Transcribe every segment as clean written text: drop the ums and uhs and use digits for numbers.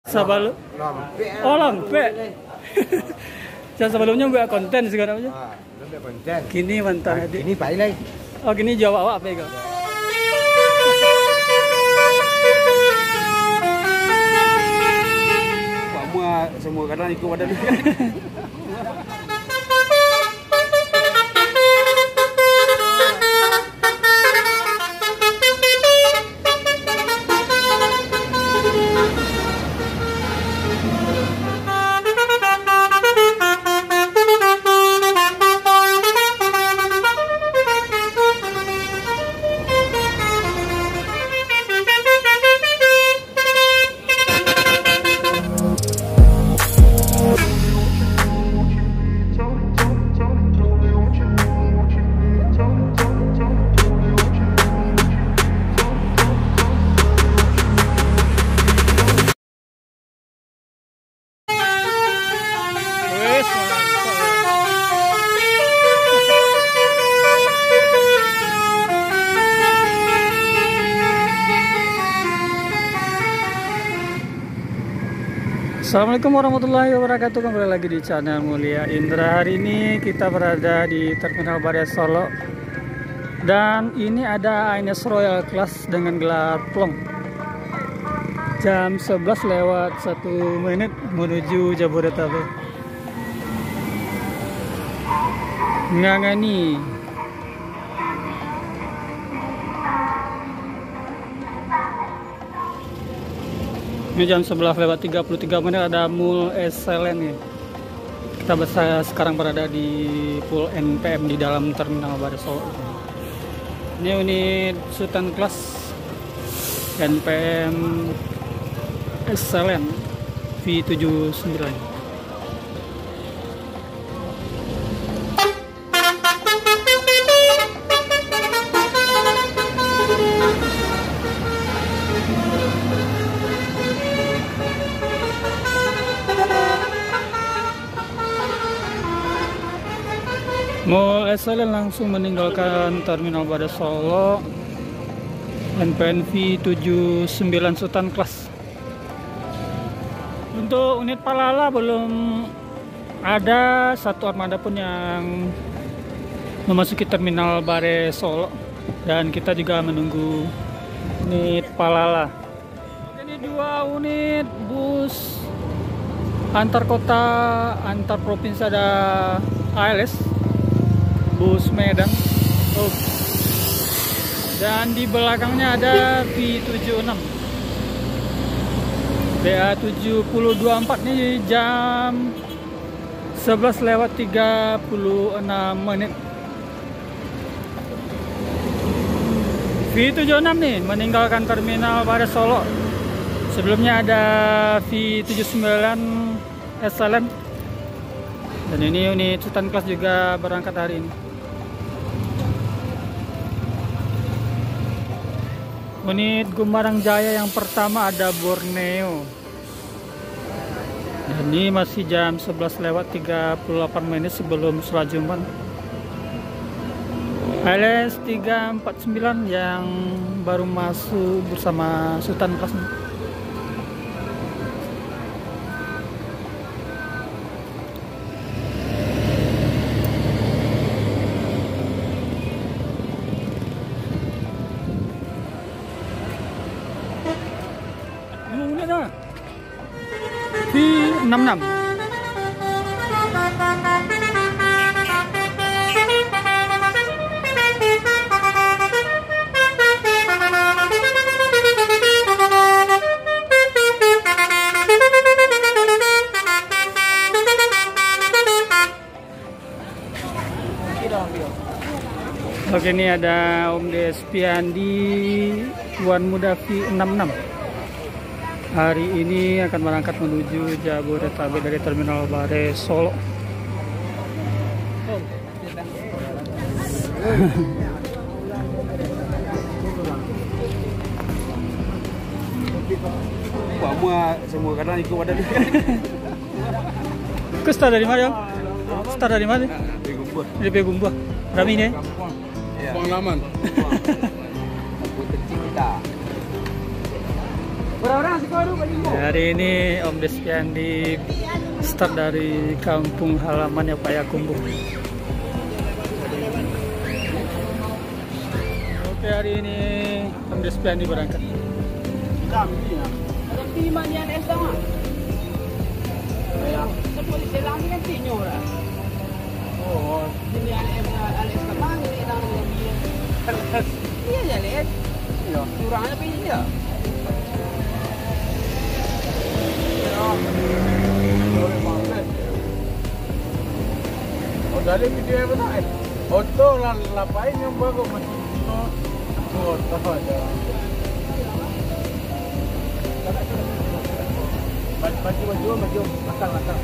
Sabalu. Oh, lampe. Saya sebelumnya buat konten segala macam. Buat konten. Kini mantap tadi. Ini baik lagi. Oh, gini jawab awak apa ya? Semua kadang ikut badan ni. Assalamualaikum warahmatullahi wabarakatuh. Kembali lagi di channel Mulia Indra. Hari ini kita berada di Terminal Bare Solo. Dan ini ada INS Royal Class dengan gelar plong. Jam 11 lewat 1 menit menuju Jabodetabek. Ngangani. Ini jam 11 lewat 33 menit ada Mul Excellent nih. Kita sekarang berada di Pool NPM di dalam Terminal Bare Solo. Ini unit Sultan Class NPM Excellent V79. Mul Excellent langsung meninggalkan Terminal Bare Solo NPM V79 Sultan Class. Untuk unit Palala belum ada satu armada pun yang memasuki Terminal Bare Solo, dan kita juga menunggu unit Palala. Ini 2 unit bus antar kota, antar provinsi, ada ALS bus Medan. Dan di belakangnya ada V76 BA724 nih jam 11 lewat 36 menit. V76 nih meninggalkan Terminal Bare Solo. Sebelumnya ada V79 Excellent. Dan ini unit Sultan Class juga berangkat hari ini. Unit Gumarang Jaya yang pertama ada Borneo. Dan ini masih jam 11 lewat 38 menit sebelum sholat Jumat. ALS 349 yang baru masuk bersama Sultan Class. V66. Oke, ini ada Om Despiandi Tuan Muda V66. Hari ini akan berangkat menuju Jabodetabek dari Terminal Bare Solo. Semua kadang ikut badan ni. Kau start dari mana? Start dari mana? Dari Gumbuh. Dari Gumbuh. Rami ni? Ya. Pengalaman. Aku kecil kita. Hari ini Om Despiandi start dari kampung halamannya Pak Yakumbu. Oke, hari ini Om Despiandi berangkat. Oh, ini Alex Kemang ini orang iya ya lihat iya. kurangnya apa iya Oh, dari video apa nak? Foto lah, lapain yang bagus macam itu. Foto aja. Baju, akal.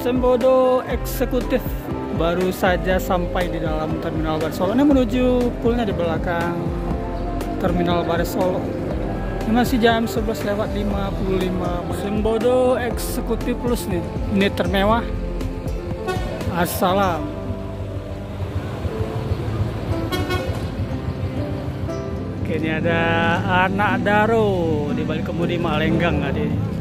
Sembodo eksekutif baru saja sampai di dalam Terminal Bares Solo. Ini menuju poolnya di belakang Terminal Bares Solo. Ini masih jam 11:55. Sembodo eksekutif plus nih. Ini termewah. Assalam. Oke, ini ada anak Daro di balik kemudi Malenggang tadi.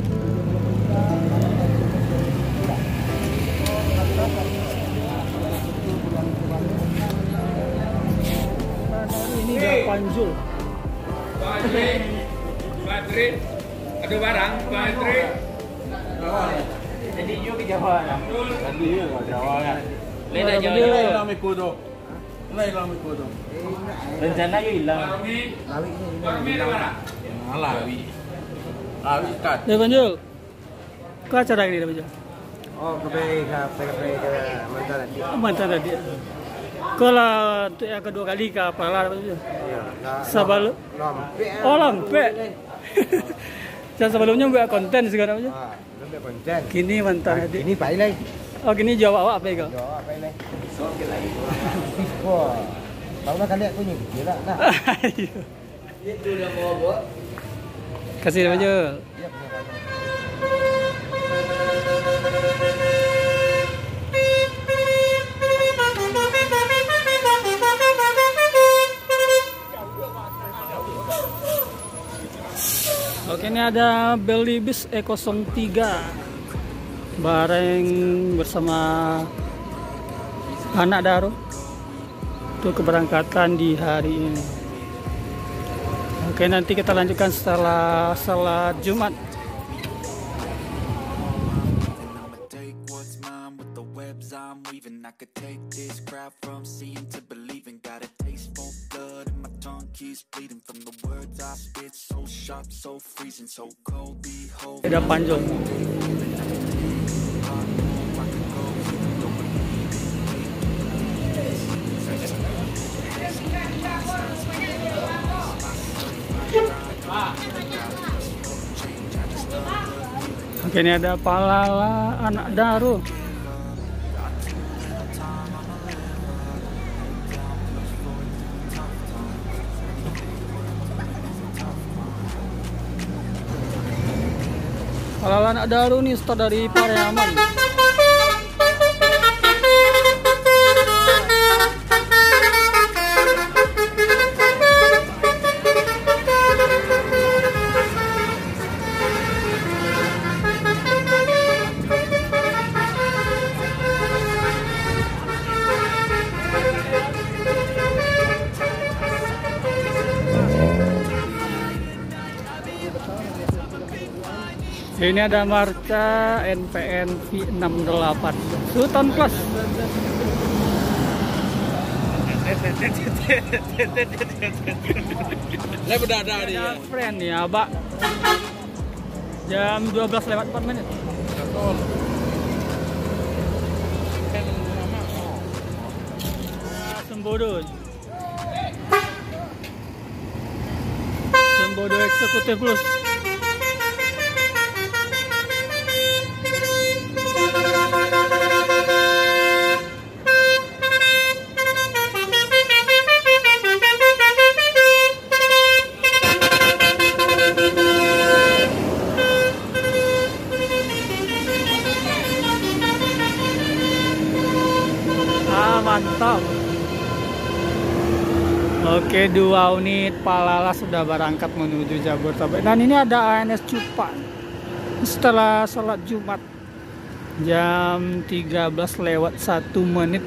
Ini udah Panjul. Badri, ada barang, Badri. jadi yuk ke Jawa Tadi ya, Jawa kan. Leda Jawa Hilang mikudo. rencana yuk hilang Barmi ada barang. Lawi kat. Ya Panjul. Ke acara ini Panjul. Oh, ke mantan nanti. Mantan tadi. Kalau untuk yang kedua kali ke Palar Panjul. Iya. Sebelum Lampe. oh lampe. Dan sebelumnya buat konten sekarang aja. Ah, lampe konten. Kini mantan tadi. Ini Pak Ilai. Oh gini jawab apa ya kau? Jawab Pak Ilai. Wah. Tahu nak kalian punya gila nah. itu udah mau buat Kasih Panjul. Iya punya Pak. Oke, ini ada Belibis E03 bareng bersama anak Daro untuk keberangkatan di hari ini. Oke, nanti kita lanjutkan setelah salat Jumat. Ada Panjul. Oke, ini ada Palala anak Daro. Palala anak Daro nih start dari Pariaman. Ini ada Marca NPN V68 Sultan Plus. Lah berada dia. Friend ya, Abak. Jam 12:04. tol. Kan mama oh. Sembodo. Sembodo Eksekutif Plus. Mantap. Oke, 2 unit Palala sudah berangkat menuju Jabodetabek. Dan ini ada ANS Cupa setelah sholat Jumat jam 13:01.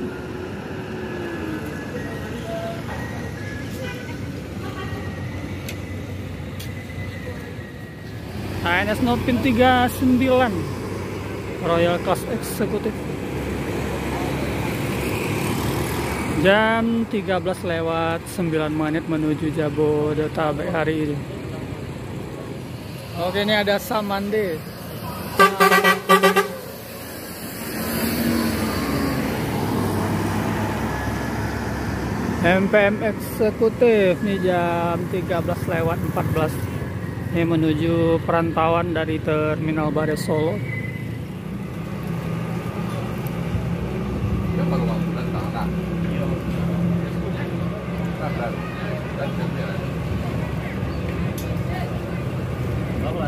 ANS Nopin 39 Royal Class Eksekutif jam 13:09 menuju Jabodetabek hari ini. Oke, ini ada Samande. MPM Eksekutif ini jam 13:14 ini menuju perantauan dari Terminal Bare Solo. Bawa